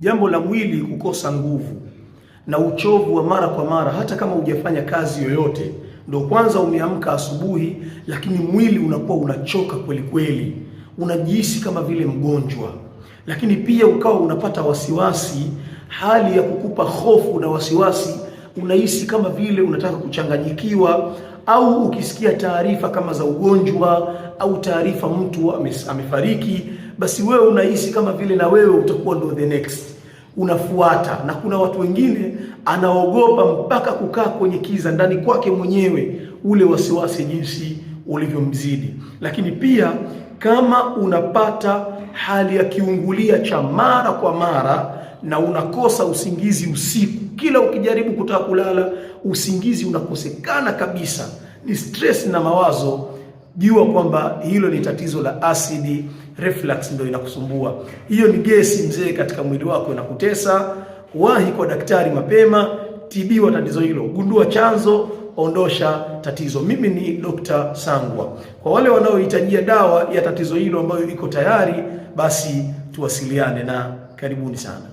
Jambo la mwili kukosa nguvu na uchovu wa mara kwa mara, hata kama hujafanya kazi yoyote, ndio kwanza umeamka asubuhi, lakini mwili unakuwa unachoka kweli kweli, unajihisi kama vile mgonjwa, lakini pia ukawa unapata wasiwasi, hali ya kukupa hofu na wasiwasi, unahisi kama vile unataka kuchanganyikiwa, au ukisikia taarifa kama za ugonjwa au taarifa mtu amefariki, basi wewe unahisi kama vile na wewe utakuwa ndo the next, unafuata. Na kuna watu wengine anaogopa mpaka kukaa kwenye kiza ndani kwake mwenyewe, ule wasiwasi jinsi ulivyomzidi. Lakini pia kama unapata hali ya kiungulia cha mara kwa mara na unakosa usingizi usiku, kila ukijaribu kutaka kulala usingizi unakosekana kabisa, ni stress na mawazo, jua kwamba hilo ni tatizo la acid reflux ndio inakusumbua. Hiyo ni gesi mzee katika mwili wako inakutesa. Wahi kwa daktari mapema, tibiwa tatizo hilo, gundua chanzo, ondosha tatizo. Mimi ni Dr. Sangwa. Kwa wale wanaohitajia dawa ya tatizo hilo ambayo iko tayari, basi tuwasiliane, na karibuni sana.